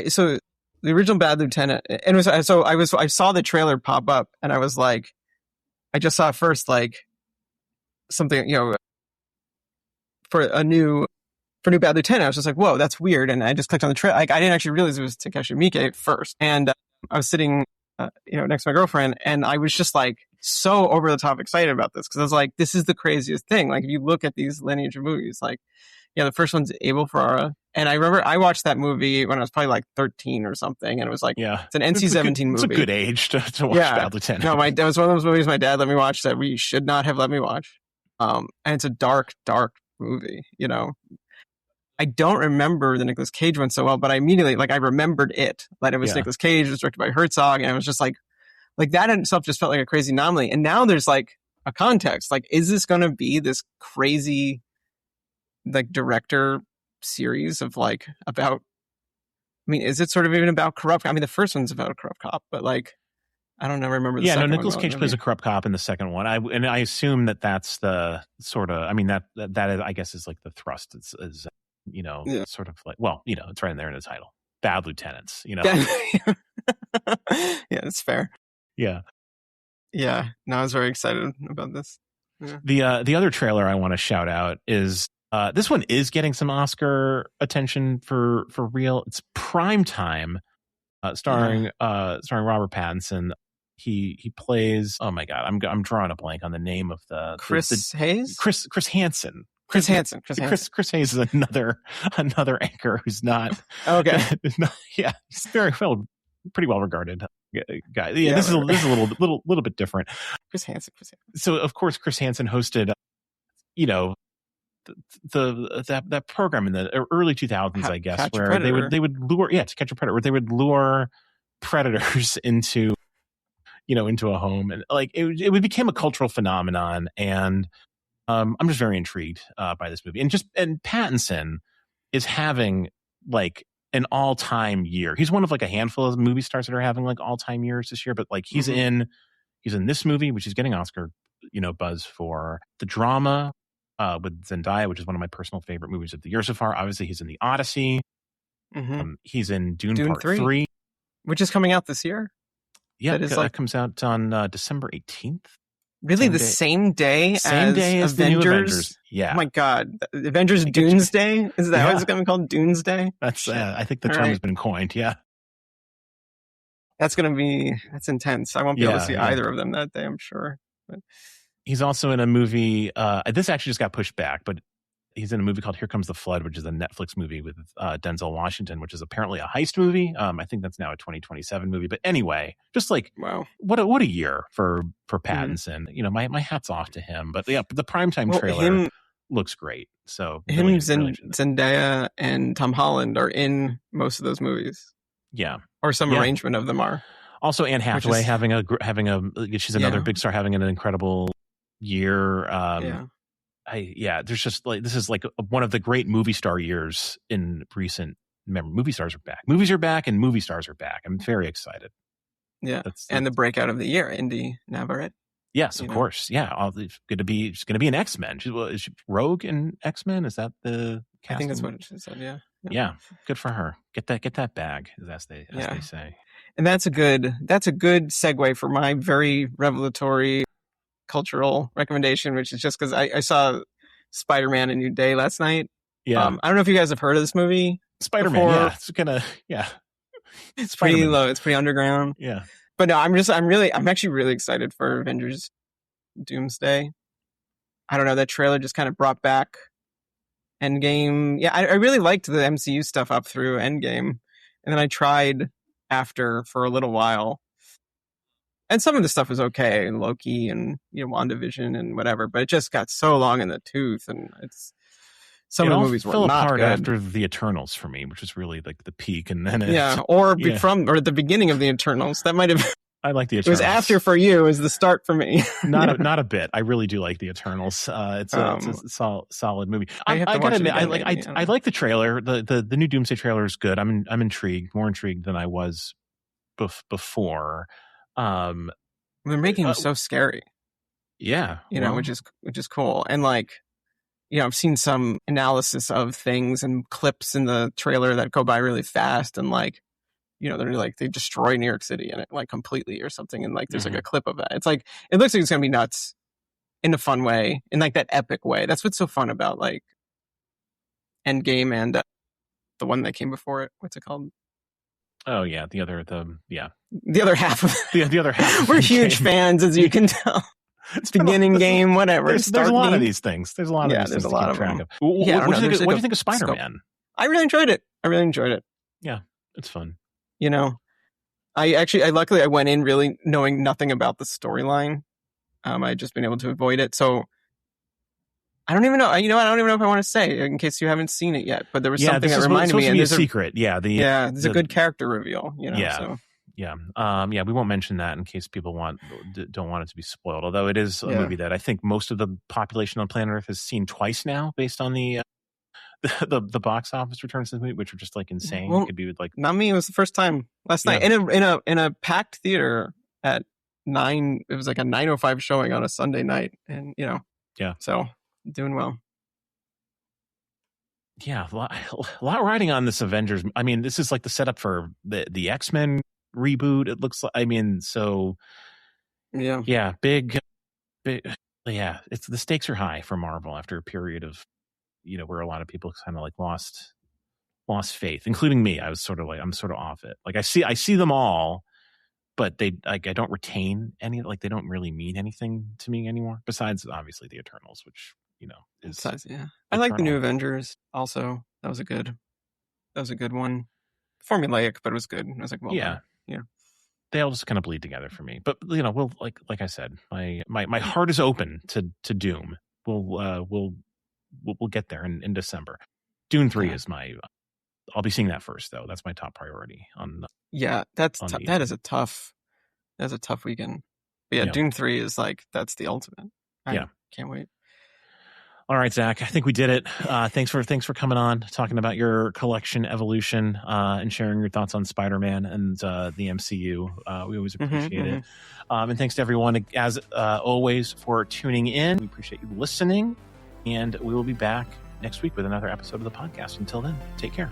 so the original Bad Lieutenant, and I saw the trailer pop up, and I was like, I just saw first like something, for new Bad Lieutenant. I was just like, whoa, that's weird. And I just clicked on the trailer. Like, I didn't actually realize it was Takeshi Miike at first. And I was sitting, next to my girlfriend, and I was just like so over the top excited about this. Cause I was like, this is the craziest thing. Like, if you look at these lineage of movies, like, the first one's Abel Ferrara. And I remember I watched that movie when I was probably like 13 or something. And it was like, it's an NC-17 movie. It's a good age to watch Bad Lieutenant. No, that was one of those movies my dad let me watch that we should not have let me watch. And it's a dark, dark movie, I don't remember the Nicolas Cage one so well, but I immediately, I remembered it. Like, it was Nicolas Cage, it was directed by Herzog, and it was just like that in itself just felt like a crazy anomaly. And now there's like a context. Like, is this going to be this crazy, director series of about, is it sort of even about corrupt? The first one's about a corrupt cop, but I don't ever remember the second one. Yeah, no, Nicolas Cage plays a corrupt cop in the second one. I assume that's the sort of, that is, I guess, is like the thrust. Is sort of like, well, it's right in there in the title. Bad Lieutenants, Yeah, that's fair. Yeah. Yeah. No, I was very excited about this. Yeah. The other trailer I want to shout out is this one is getting some Oscar attention for real. It's Prime Time, starring Robert Pattinson. He plays, oh my God, I'm drawing a blank on the name of Chris Hayes? Chris Hansen. Chris Hansen. Chris Hayes is another anchor who's not. Okay. He's pretty well regarded guy. Yeah, this is a little bit different. Chris Hansen. So of course Chris Hansen hosted, that program in the early 2000s, I guess, where they would lure To Catch a Predator, where they would lure predators into a home, and like it became a cultural phenomenon. And I'm just very intrigued by this movie, and Pattinson is having like an all-time year. He's one of like a handful of movie stars that are having like all-time years this year, but like he's in this movie, which he's getting Oscar buzz for. The drama with Zendaya, which is one of my personal favorite movies of the year so far. Obviously, he's in The Odyssey. He's in Dune Part 3, which is coming out this year. Yeah, that comes out on December 18th. Really, same day as Avengers? The new Avengers? Yeah. Oh my God. Avengers Doomsday? Is that what it's going to be called? Doomsday? That's, I think the term has been coined, yeah. That's intense. I won't be able to see either of them that day, I'm sure. But he's also in a movie, this actually just got pushed back, but he's in a movie called Here Comes the Flood, which is a Netflix movie with Denzel Washington, which is apparently a heist movie. I think that's now a 2027 movie. But anyway, just like, wow, what a year for Pattinson. My hat's off to him. But yeah, the primetime trailer looks great. So Zendaya and Tom Holland are in most of those movies. Yeah, or some arrangement of them are. Also, Anne Hathaway she's another big star having an incredible year. There's just like, this is like one of the great movie star years in recent memory. Movie stars are back. Movies are back and movie stars are back. I'm very excited. Yeah. And the breakout of the year, Indy Navarrete. Yes, of course. Yeah. She's going to be an X-Men. Is she Rogue in X-Men? Is that the casting? I think that's what she said. Yeah. Yeah. Good for her. Get that bag, as they say. And that's a good segue for my very revelatory cultural recommendation, which is just because I saw Spider-Man: A New Day last night. Yeah. I don't know if you guys have heard of this movie. Spider-Man. Before. It's pretty low. It's pretty underground. Yeah. But no, I'm actually really excited for Avengers Doomsday. I don't know. That trailer just kind of brought back Endgame. Yeah, I really liked the MCU stuff up through Endgame. And then I tried after for a little while. And some of the stuff was okay, and Loki and WandaVision and whatever, but it just got so long in the tooth, and some of the movies were not good. After the Eternals for me, which was really like the peak, and then or at the beginning of the Eternals. That might have. I like the Eternals. It was after for you. It was the start for me. Not a bit. I really do like the Eternals. It's a solid movie. I gotta admit, I like the trailer. The new Doomsday trailer is good. I'm intrigued, more intrigued than I was before. They're making him so scary. Yeah. Which is cool. And like, I've seen some analysis of things and clips in the trailer that go by really fast, and like, they're like, they destroy New York City and it like completely or something, and like there's like a clip of that. It's like, it looks like it's gonna be nuts in a fun way, in like that epic way. That's what's so fun about like Endgame and the one that came before it. What's it called? Oh yeah, the other half of the other half. We're huge fans, as you can tell. It's beginning game, whatever. There's a lot of these things. There's a lot of these things. There's a lot of them. What do you think of Spider-Man? I really enjoyed it. Yeah, it's fun. Luckily I went in really knowing nothing about the storyline. I'd just been able to avoid it, so I don't even know. I don't even know if I want to say in case you haven't seen it yet. But there was something that reminded me. And there's a secret. There's a good character reveal. We won't mention that in case people don't want it to be spoiled. Although it is a movie that I think most of the population on planet Earth has seen twice now, based on the box office returns to the movie, which are just like insane. Well, it could be like, not me. It was the first time last night in a packed theater at 9. It was like a 9:05 showing on a Sunday night, and so. Doing well. Yeah, a lot riding on this Avengers. I mean, this is like the setup for the X-Men reboot. It looks like. I mean, so big. Yeah, it's the stakes are high for Marvel after a period of, where a lot of people kind of like lost faith, including me. I'm sort of off it. Like I see them all, but I don't retain any. Like they don't really mean anything to me anymore. Besides, obviously, the Eternals, which. I like the new Avengers also. That was a good one. Formulaic, but it was good. I was like, well, yeah. They all just kind of bleed together for me. But like I said, my heart is open to Doom. We'll we'll get there in December. Dune 3 is I'll be seeing that first, though. That's my top priority on. That is a tough weekend. But Dune 3 is that's the ultimate. I can't wait. All right, Zach, I think we did it. Thanks for coming on, talking about your collection evolution, and sharing your thoughts on Spider-Man and the MCU. We always appreciate it. And thanks to everyone, as always, for tuning in. We appreciate you listening, and we will be back next week with another episode of the podcast. Until then, take care.